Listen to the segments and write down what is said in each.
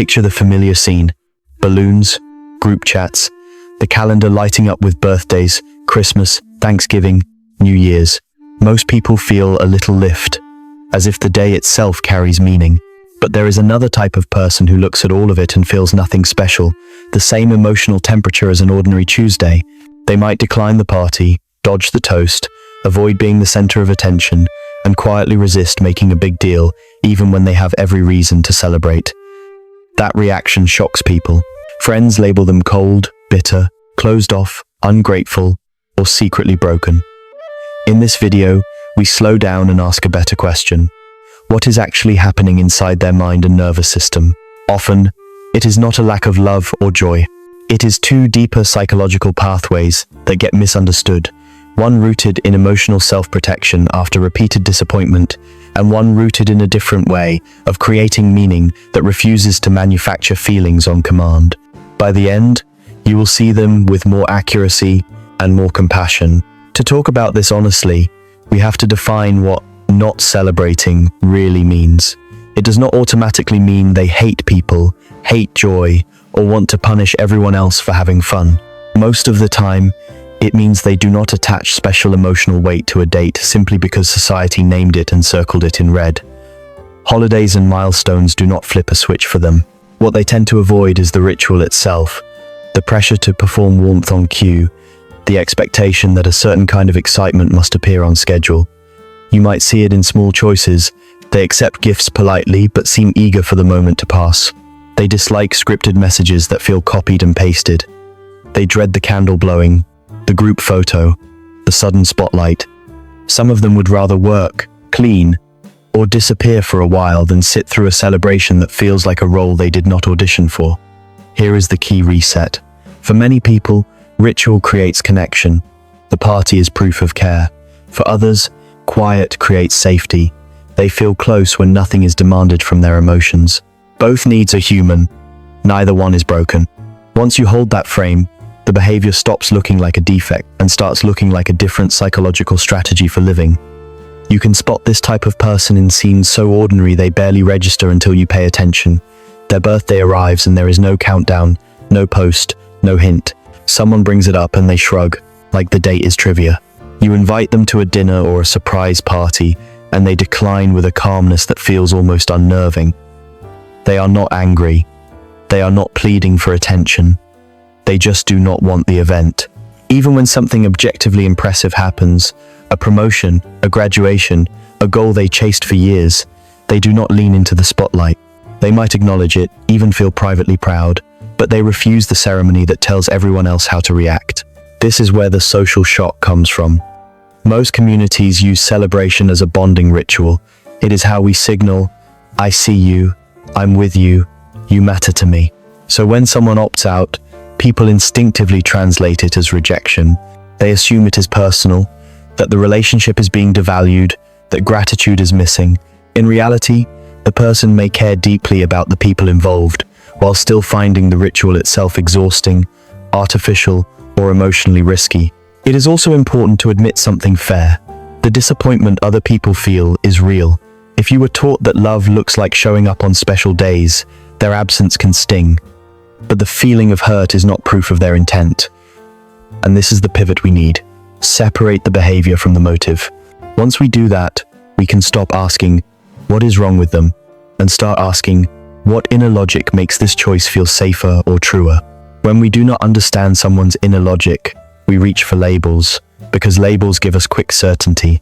Picture the familiar scene: balloons, group chats, the calendar lighting up with birthdays, Christmas, Thanksgiving, New Year's. Most people feel a little lift, as if the day itself carries meaning. But there is another type of person who looks at all of it and feels nothing special, the same emotional temperature as an ordinary Tuesday. They might decline the party, dodge the toast, avoid being the center of attention, and quietly resist making a big deal, even when they have every reason to celebrate. That reaction shocks people. Friends label them cold, bitter, closed off, ungrateful, or secretly broken. In this video, we slow down and ask a better question. What is actually happening inside their mind and nervous system? Often, it is not a lack of love or joy. It is two deeper psychological pathways that get misunderstood, one rooted in emotional self-protection after repeated disappointment, and one rooted in a different way of creating meaning that refuses to manufacture feelings on command. By the end, you will see them with more accuracy and more compassion. To talk about this honestly, we have to define what not celebrating really means. It does not automatically mean they hate people, hate joy, or want to punish everyone else for having fun. Most of the time, it means they do not attach special emotional weight to a date simply because society named it and circled it in red. Holidays and milestones do not flip a switch for them. What they tend to avoid is the ritual itself, the pressure to perform warmth on cue, the expectation that a certain kind of excitement must appear on schedule. You might see it in small choices. They accept gifts politely but seem eager for the moment to pass. They dislike scripted messages that feel copied and pasted. They dread the candle blowing, the group photo, the sudden spotlight. Some of them would rather work, clean, or disappear for a while than sit through a celebration that feels like a role they did not audition for. Here is the key reset. For many people, ritual creates connection. The party is proof of care. For others, quiet creates safety. They feel close when nothing is demanded from their emotions. Both needs are human. Neither one is broken. Once you hold that frame, the behavior stops looking like a defect and starts looking like a different psychological strategy for living. You can spot this type of person in scenes so ordinary they barely register until you pay attention. Their birthday arrives and there is no countdown, no post, no hint. Someone brings it up and they shrug, like the date is trivia. You invite them to a dinner or a surprise party, and they decline with a calmness that feels almost unnerving. They are not angry. They are not pleading for attention. They just do not want the event. Even when something objectively impressive happens, a promotion, a graduation, a goal they chased for years, they do not lean into the spotlight. They might acknowledge it, even feel privately proud, but they refuse the ceremony that tells everyone else how to react. This is where the social shock comes from. Most communities use celebration as a bonding ritual. It is how we signal, I see you, I'm with you, you matter to me. So when someone opts out, people instinctively translate it as rejection. They assume it is personal, that the relationship is being devalued, that gratitude is missing. In reality, the person may care deeply about the people involved, while still finding the ritual itself exhausting, artificial, or emotionally risky. It is also important to admit something fair. The disappointment other people feel is real. If you were taught that love looks like showing up on special days, their absence can sting. But the feeling of hurt is not proof of their intent. And this is the pivot we need. Separate the behavior from the motive. Once we do that, we can stop asking, what is wrong with them? And start asking, what inner logic makes this choice feel safer or truer? When we do not understand someone's inner logic, we reach for labels, because labels give us quick certainty.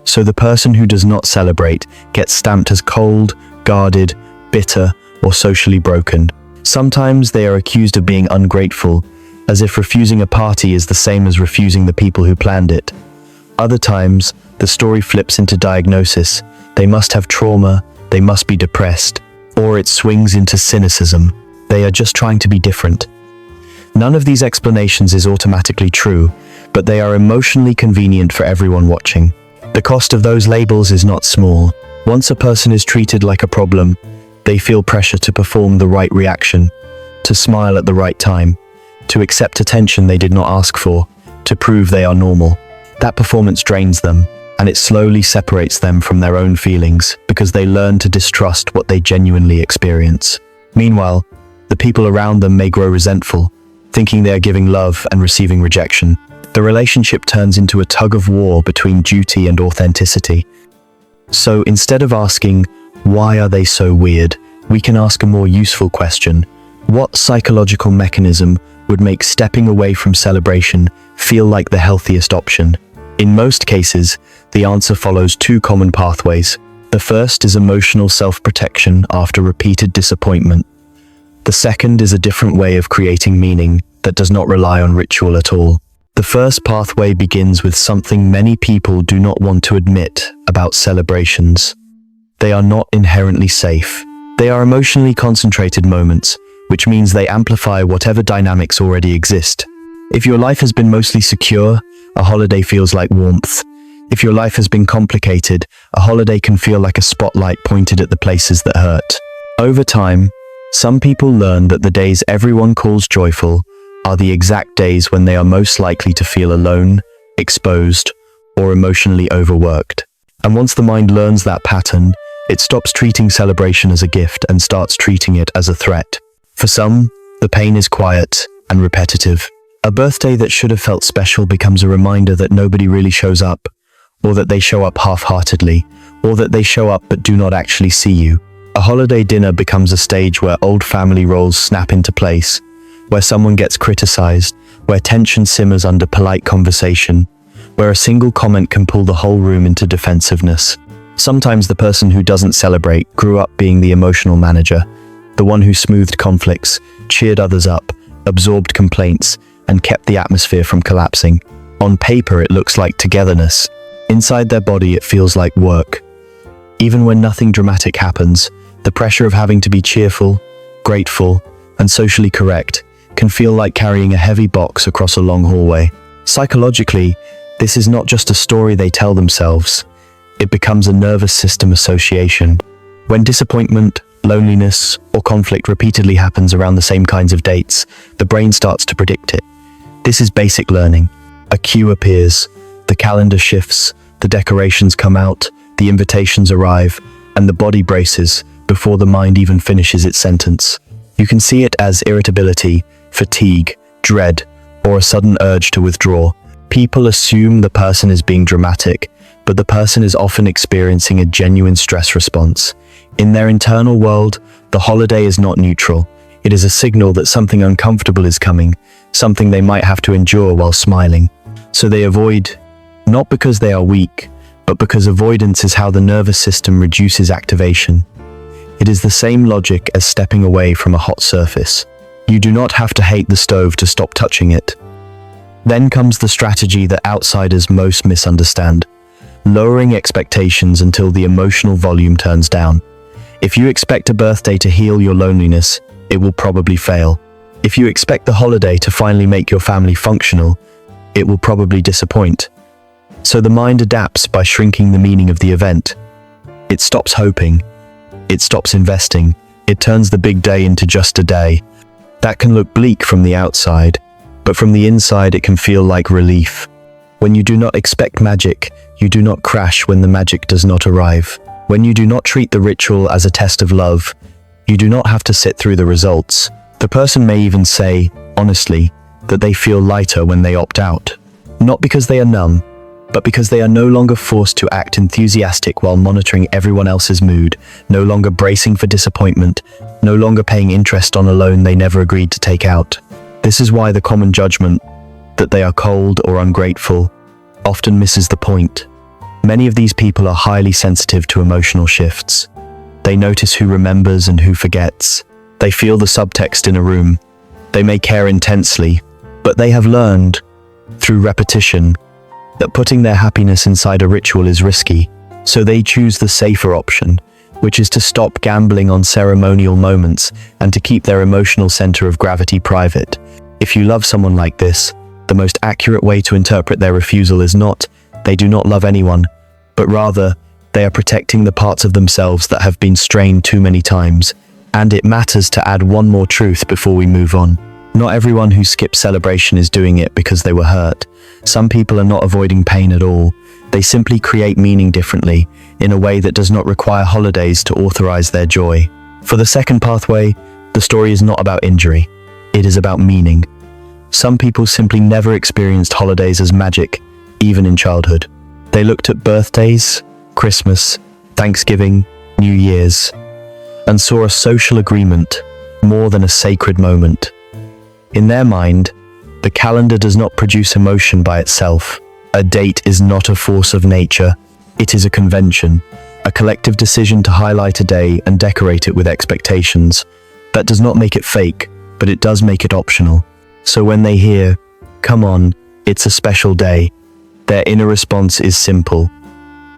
So the person who does not celebrate gets stamped as cold, guarded, bitter, or socially broken. Sometimes they are accused of being ungrateful, as if refusing a party is the same as refusing the people who planned it. Other times, the story flips into diagnosis. They must have trauma, they must be depressed, or it swings into cynicism. They are just trying to be different. None of these explanations is automatically true, but they are emotionally convenient for everyone watching. The cost of those labels is not small. Once a person is treated like a problem, they feel pressure to perform the right reaction, to smile at the right time, to accept attention they did not ask for, to prove they are normal. That performance drains them, and it slowly separates them from their own feelings because they learn to distrust what they genuinely experience. Meanwhile, the people around them may grow resentful, thinking they are giving love and receiving rejection. The relationship turns into a tug of war between duty and authenticity. So instead of asking, why are they so weird, we can ask a more useful question. What psychological mechanism would make stepping away from celebration feel like the healthiest option? In most cases, the answer follows two common pathways. The first is emotional self-protection after repeated disappointment. The second is a different way of creating meaning that does not rely on ritual at all. The first pathway begins with something many people do not want to admit about celebrations. They are not inherently safe. They are emotionally concentrated moments, which means they amplify whatever dynamics already exist. If your life has been mostly secure, a holiday feels like warmth. If your life has been complicated, a holiday can feel like a spotlight pointed at the places that hurt. Over time, some people learn that the days everyone calls joyful are the exact days when they are most likely to feel alone, exposed, or emotionally overworked. And once the mind learns that pattern, it stops treating celebration as a gift and starts treating it as a threat. For some, the pain is quiet and repetitive. A birthday that should have felt special becomes a reminder that nobody really shows up, or that they show up half-heartedly, or that they show up but do not actually see you. A holiday dinner becomes a stage where old family roles snap into place, where someone gets criticized, where tension simmers under polite conversation, where a single comment can pull the whole room into defensiveness. Sometimes the person who doesn't celebrate grew up being the emotional manager, the one who smoothed conflicts, cheered others up, absorbed complaints, and kept the atmosphere from collapsing. On paper, it looks like togetherness. Inside their body, it feels like work. Even when nothing dramatic happens, the pressure of having to be cheerful, grateful, and socially correct can feel like carrying a heavy box across a long hallway. Psychologically, this is not just a story they tell themselves. It becomes a nervous system association. When disappointment, loneliness, or conflict repeatedly happens around the same kinds of dates, the brain starts to predict it. This is basic learning. A cue appears, the calendar shifts, the decorations come out, the invitations arrive, and the body braces before the mind even finishes its sentence. You can see it as irritability, fatigue, dread, or a sudden urge to withdraw. People assume the person is being dramatic, but the person is often experiencing a genuine stress response. In their internal world, the holiday is not neutral. It is a signal that something uncomfortable is coming, something they might have to endure while smiling. So they avoid, not because they are weak, but because avoidance is how the nervous system reduces activation. It is the same logic as stepping away from a hot surface. You do not have to hate the stove to stop touching it. Then comes the strategy that outsiders most misunderstand: lowering expectations until the emotional volume turns down. If you expect a birthday to heal your loneliness, it will probably fail. If you expect the holiday to finally make your family functional, it will probably disappoint. So the mind adapts by shrinking the meaning of the event. It stops hoping. It stops investing. It turns the big day into just a day. That can look bleak from the outside, but from the inside it can feel like relief. When you do not expect magic, you do not crash when the magic does not arrive. When you do not treat the ritual as a test of love, you do not have to sit through the results. The person may even say, honestly, that they feel lighter when they opt out. Not because they are numb, but because they are no longer forced to act enthusiastic while monitoring everyone else's mood, no longer bracing for disappointment, no longer paying interest on a loan they never agreed to take out. This is why the common judgment, that they are cold or ungrateful, often misses the point. Many of these people are highly sensitive to emotional shifts. They notice who remembers and who forgets. They feel the subtext in a room. They may care intensely, but they have learned, through repetition, that putting their happiness inside a ritual is risky. So they choose the safer option, which is to stop gambling on ceremonial moments and to keep their emotional center of gravity private. If you love someone like this, the most accurate way to interpret their refusal is not, they do not love anyone, but rather, they are protecting the parts of themselves that have been strained too many times. And it matters to add one more truth before we move on. Not everyone who skips celebration is doing it because they were hurt. Some people are not avoiding pain at all. They simply create meaning differently, in a way that does not require holidays to authorize their joy. For the second pathway, The story is not about injury. It is about meaning. Some people simply never experienced holidays as magic, even in childhood. They looked at birthdays, Christmas, Thanksgiving, New Year's, and saw a social agreement more than a sacred moment. In their mind, the calendar does not produce emotion by itself. A date is not a force of nature. It is a convention, a collective decision to highlight a day and decorate it with expectations. That does not make it fake, but it does make it optional. So when they hear, "Come on, it's a special day," their inner response is simple.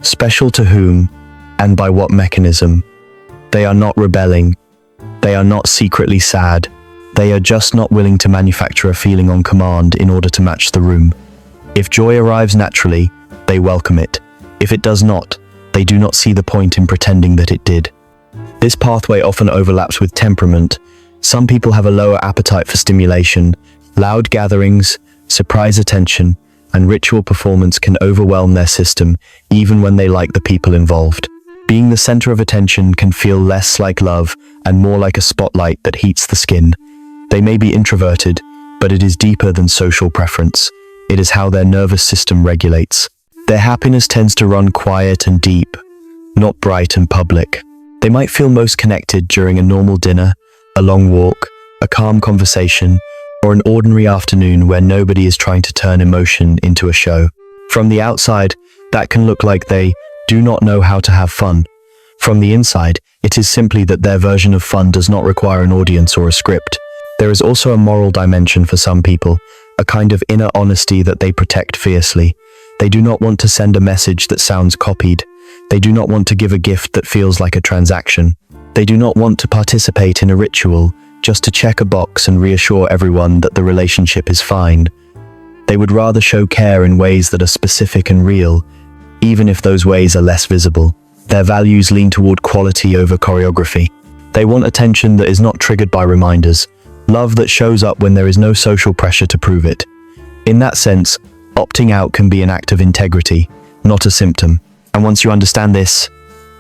Special to whom, and by what mechanism? They are not rebelling. They are not secretly sad. They are just not willing to manufacture a feeling on command in order to match the room. If joy arrives naturally, they welcome it. If it does not, they do not see the point in pretending that it did. This pathway often overlaps with temperament. Some people have a lower appetite for stimulation. Loud gatherings, surprise attention, and ritual performance can overwhelm their system, even when they like the people involved. Being the center of attention can feel less like love and more like a spotlight that heats the skin. They may be introverted, but it is deeper than social preference. It is how their nervous system regulates. Their happiness tends to run quiet and deep, not bright and public. They might feel most connected during a normal dinner, a long walk, a calm conversation, or an ordinary afternoon where nobody is trying to turn emotion into a show. From the outside, that can look like they do not know how to have fun. From the inside, it is simply that their version of fun does not require an audience or a script. There is also a moral dimension for some people, a kind of inner honesty that they protect fiercely. They do not want to send a message that sounds copied. They do not want to give a gift that feels like a transaction. They do not want to participate in a ritual just to check a box and reassure everyone that the relationship is fine. They would rather show care in ways that are specific and real, even if those ways are less visible. Their values lean toward quality over choreography. They want attention that is not triggered by reminders, love that shows up when there is no social pressure to prove it. In that sense, opting out can be an act of integrity, not a symptom. And once you understand this,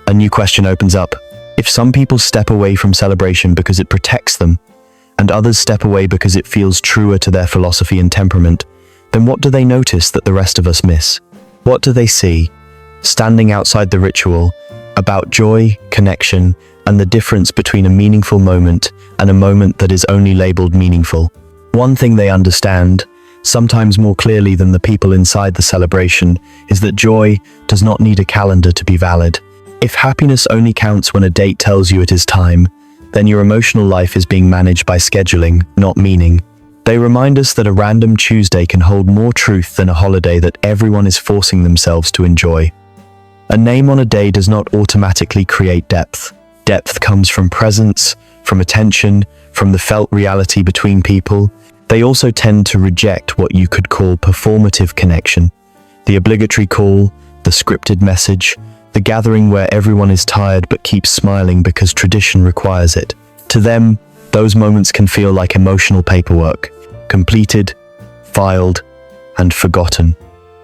a new question opens up. If some people step away from celebration because it protects them, and others step away because it feels truer to their philosophy and temperament, then what do they notice that the rest of us miss? What do they see, standing outside the ritual, about joy, connection, and the difference between a meaningful moment and a moment that is only labeled meaningful? One thing they understand, sometimes more clearly than the people inside the celebration, is that joy does not need a calendar to be valid. If happiness only counts when a date tells you it is time, then your emotional life is being managed by scheduling, not meaning. They remind us that a random Tuesday can hold more truth than a holiday that everyone is forcing themselves to enjoy. A name on a day does not automatically create depth. Depth comes from presence, from attention, from the felt reality between people. They also tend to reject what you could call performative connection. The obligatory call, the scripted message, the gathering where everyone is tired but keeps smiling because tradition requires it. To them, those moments can feel like emotional paperwork, completed, filed, and forgotten.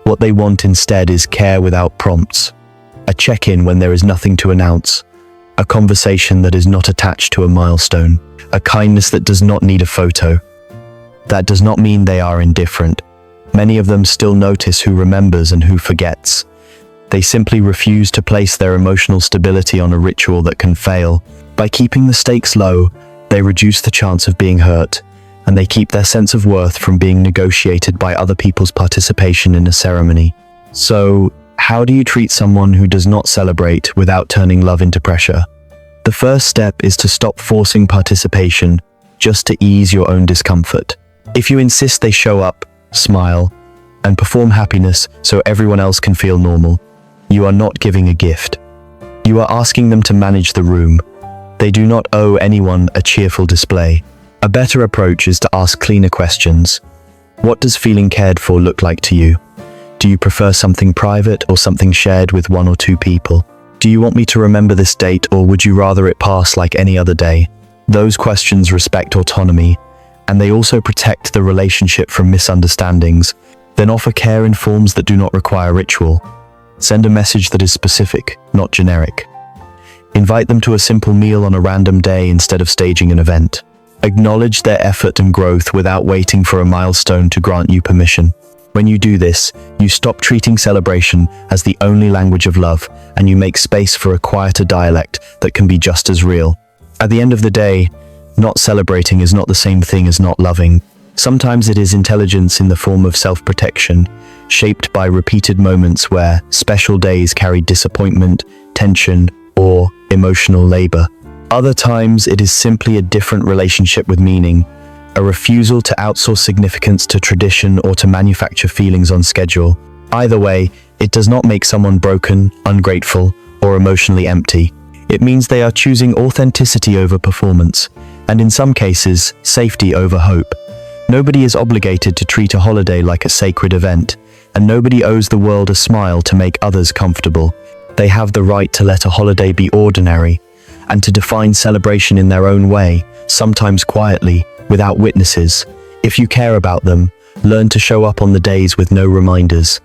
What they want instead is care without prompts, a check-in when there is nothing to announce, a conversation that is not attached to a milestone, a kindness that does not need a photo. That does not mean they are indifferent. Many of them still notice who remembers and who forgets. They simply refuse to place their emotional stability on a ritual that can fail. By keeping the stakes low, they reduce the chance of being hurt, and they keep their sense of worth from being negotiated by other people's participation in a ceremony. So, how do you treat someone who does not celebrate without turning love into pressure? The first step is to stop forcing participation just to ease your own discomfort. If you insist they show up, smile, and perform happiness so everyone else can feel normal, you are not giving a gift. You are asking them to manage the room. They do not owe anyone a cheerful display. A better approach is to ask cleaner questions. What does feeling cared for look like to you? Do you prefer something private or something shared with one or two people? Do you want me to remember this date, or would you rather it pass like any other day? Those questions respect autonomy, and they also protect the relationship from misunderstandings. Then offer care in forms that do not require ritual. Send a message that is specific, not generic. Invite them to a simple meal on a random day instead of staging an event. Acknowledge their effort and growth without waiting for a milestone to grant you permission. When you do this, you stop treating celebration as the only language of love, and you make space for a quieter dialect that can be just as real. At the end of the day, not celebrating is not the same thing as not loving. Sometimes it is intelligence in the form of self-protection, shaped by repeated moments where special days carried disappointment, tension, or emotional labor. Other times it is simply a different relationship with meaning, a refusal to outsource significance to tradition or to manufacture feelings on schedule. Either way, it does not make someone broken, ungrateful, or emotionally empty. It means they are choosing authenticity over performance, and in some cases, safety over hope. Nobody is obligated to treat a holiday like a sacred event, and nobody owes the world a smile to make others comfortable. They have the right to let a holiday be ordinary, and to define celebration in their own way, sometimes quietly, without witnesses. If you care about them, learn to show up on the days with no reminders.